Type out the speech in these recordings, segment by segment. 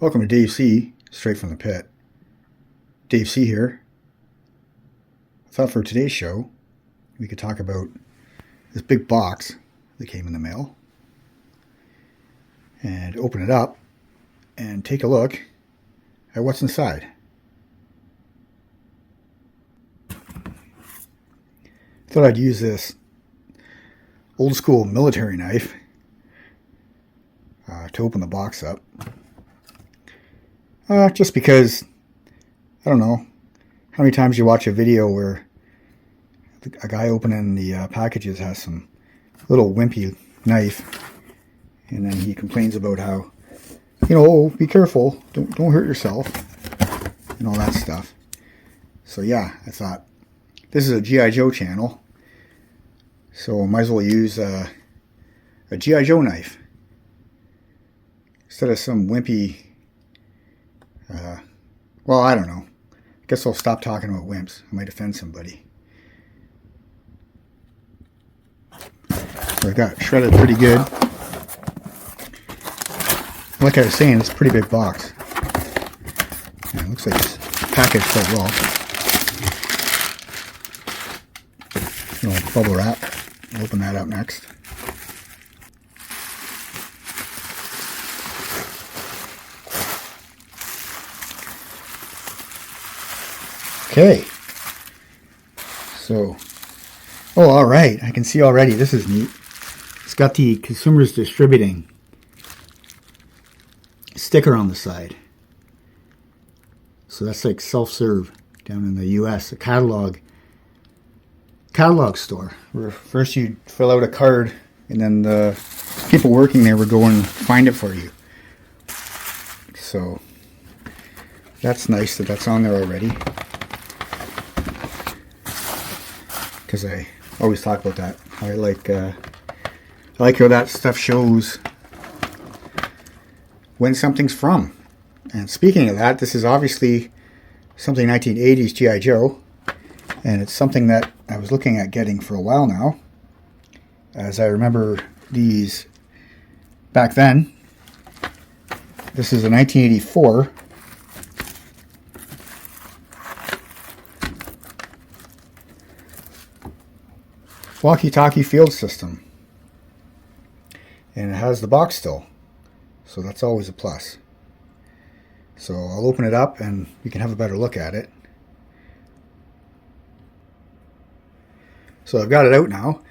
Welcome to Dave C, straight from the pit. Dave C here. I thought for today's show, we could talk about this big box that came in the mail and open it up and take a look at what's inside. Thought I'd use this old school military knife to open the box up. Just because, I don't know how many times you watch a video where a guy opening the packages has some little wimpy knife, and then he complains about how, oh, be careful, don't hurt yourself, and all that stuff. So yeah, I thought, this is a G.I. Joe channel, so I might as well use a G.I. Joe knife instead of some wimpy. Well, I don't know. I guess I'll stop talking about wimps. I might offend somebody. So I got shredded pretty good. Like I was saying, it's a pretty big box. Yeah, it looks like it's packaged quite well. Bubble wrap. I'll open that up next. Okay, so, all right, I can see already, this is neat. It's got the Consumers Distributing sticker on the side. So that's like self-serve down in the US, a catalog store, where first you fill out a card and then the people working there would go and find it for you. So that's nice that that's on there already. Because I always talk about that. I like how that stuff shows when something's from. And speaking of that, this is obviously something 1980s G.I. Joe, and it's something that I was looking at getting for a while now, as I remember these back then. This is a 1984. Walkie-talkie field system, and it has the box still, so that's always a plus. So I'll open it up and you can have a better look at it. So I've got it out now,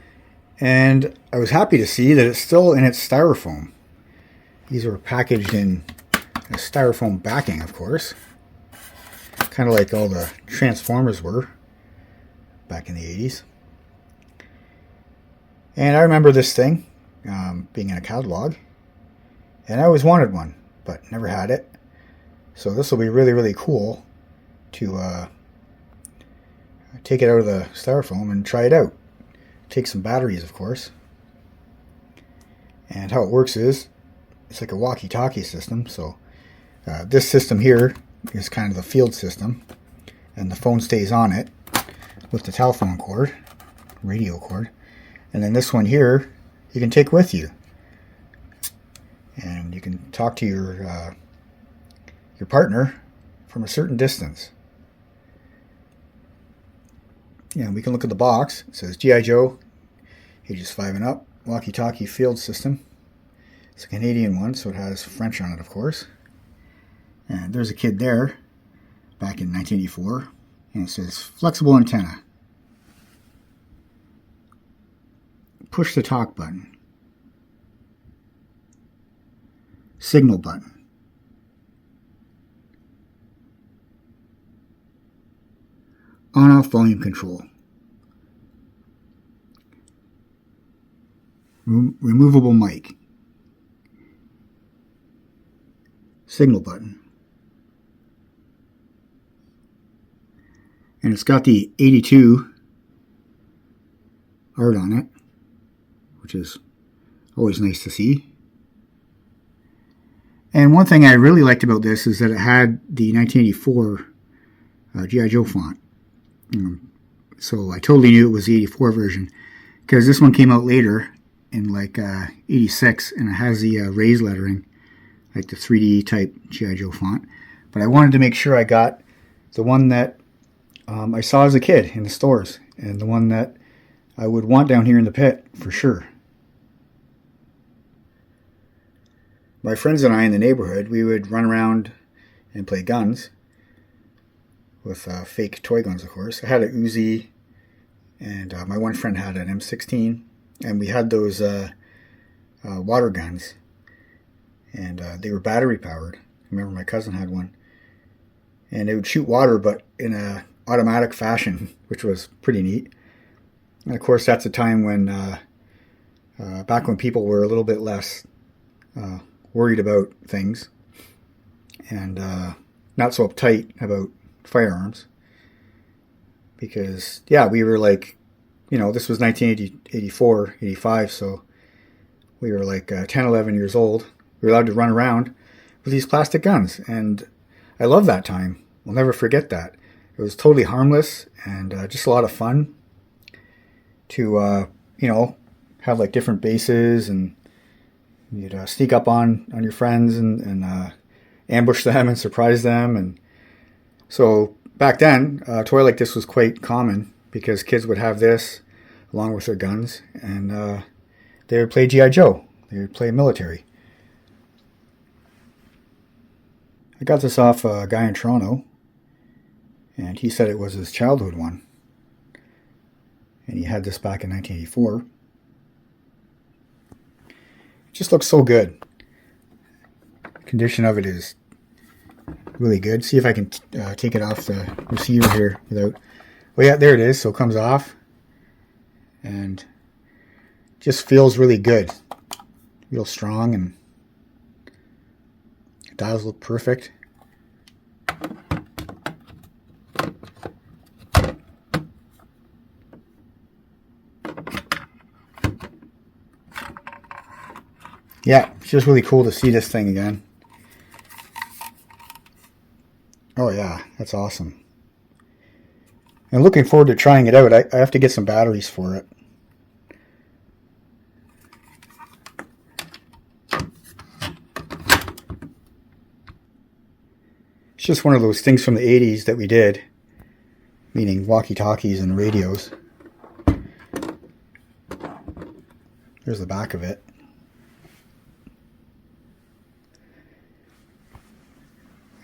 and I was happy to see that it's still in its styrofoam. These are packaged in a styrofoam backing, of course, kind of like all the Transformers were back in the 80s. And I remember this thing being in a catalog, and I always wanted one, but never had it. So this will be really, really cool to take it out of the styrofoam and try it out. Take some batteries, of course. And how it works is, it's like a walkie-talkie system. So this system here is kind of the field system, and the phone stays on it with the telephone cord, radio cord. And then this one here, you can take with you, and you can talk to your partner from a certain distance. Yeah, we can look at the box. It says G.I. Joe, ages 5 and up, walkie-talkie field system. It's a Canadian one, so it has French on it, of course. And there's a kid there, back in 1984, and it says flexible antenna. Push the talk button. Signal button. On-off volume control. Removable mic. Signal button. And it's got the 82 art on it, which is always nice to see. And one thing I really liked about this is that it had the 1984 G.I. Joe font. So I totally knew it was the 84 version, because this one came out later in like 86, and it has the raised lettering like the 3D type G.I. Joe font. But I wanted to make sure I got the one that I saw as a kid in the stores, and the one that I would want down here in the pit for sure. My friends and I in the neighborhood, we would run around and play guns with fake toy guns, of course. I had a Uzi, and my one friend had an M16, and we had those water guns, and they were battery powered. I remember my cousin had one, and it would shoot water, but in a automatic fashion, which was pretty neat. And of course, that's a time when, back when people were a little bit less worried about things, and not so uptight about firearms. Because, yeah, we were like, this was 1984, 85, so we were like 10, 11 years old. We were allowed to run around with these plastic guns, and I love that time. I'll never forget that. It was totally harmless and just a lot of fun to, have like different bases, and you'd sneak up on your friends and ambush them and surprise them. And so back then, a toy like this was quite common because kids would have this along with their guns, and they would play G.I. Joe. They would play military. I got this off a guy in Toronto, and he said it was his childhood one. And he had this back in 1984. It just looks so good. The condition of it is really good. See if I can take it off the receiver here without... Well, yeah, there it is. So it comes off. And just feels really good. Real strong, and dials look perfect. Yeah, it's just really cool to see this thing again. Oh yeah, that's awesome. And looking forward to trying it out. I have to get some batteries for it. It's just one of those things from the 80s that we did, meaning walkie-talkies and radios. There's the back of it.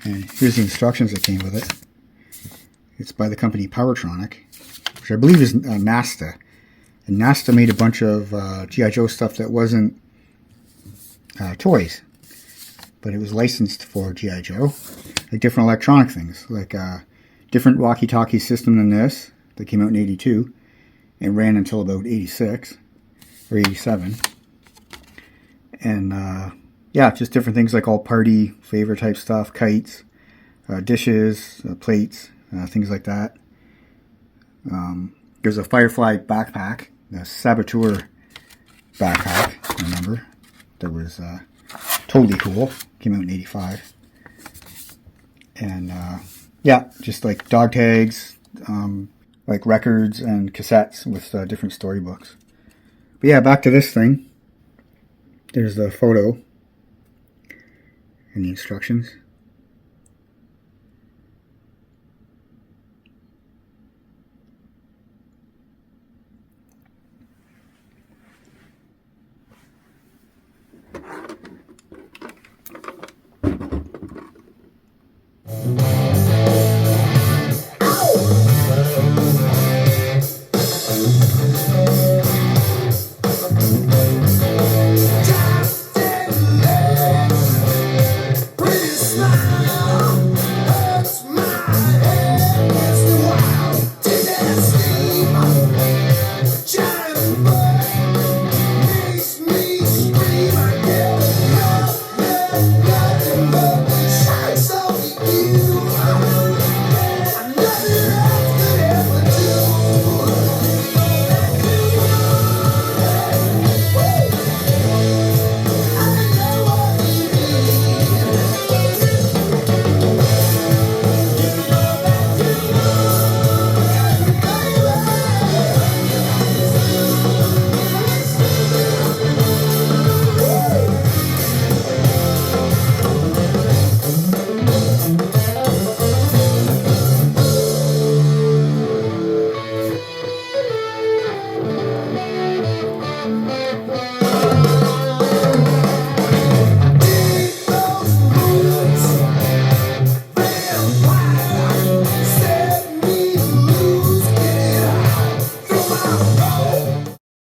And here's the instructions that came with it. It's by the company Powertronic, which I believe is Nasta. And Nasta made a bunch of G.I. Joe stuff that wasn't toys, but it was licensed for G.I. Joe. Like different electronic things, like a different walkie-talkie system than this that came out in 82 and ran until about 86 or 87. And yeah, just different things like all party flavor type stuff, kites, dishes, plates, things like that. There's a Firefly backpack, the Saboteur backpack, I remember, that was totally cool. Came out in 85. And yeah, just like dog tags, like records and cassettes with different storybooks. But yeah, back to this thing. There's the photo and the instructions.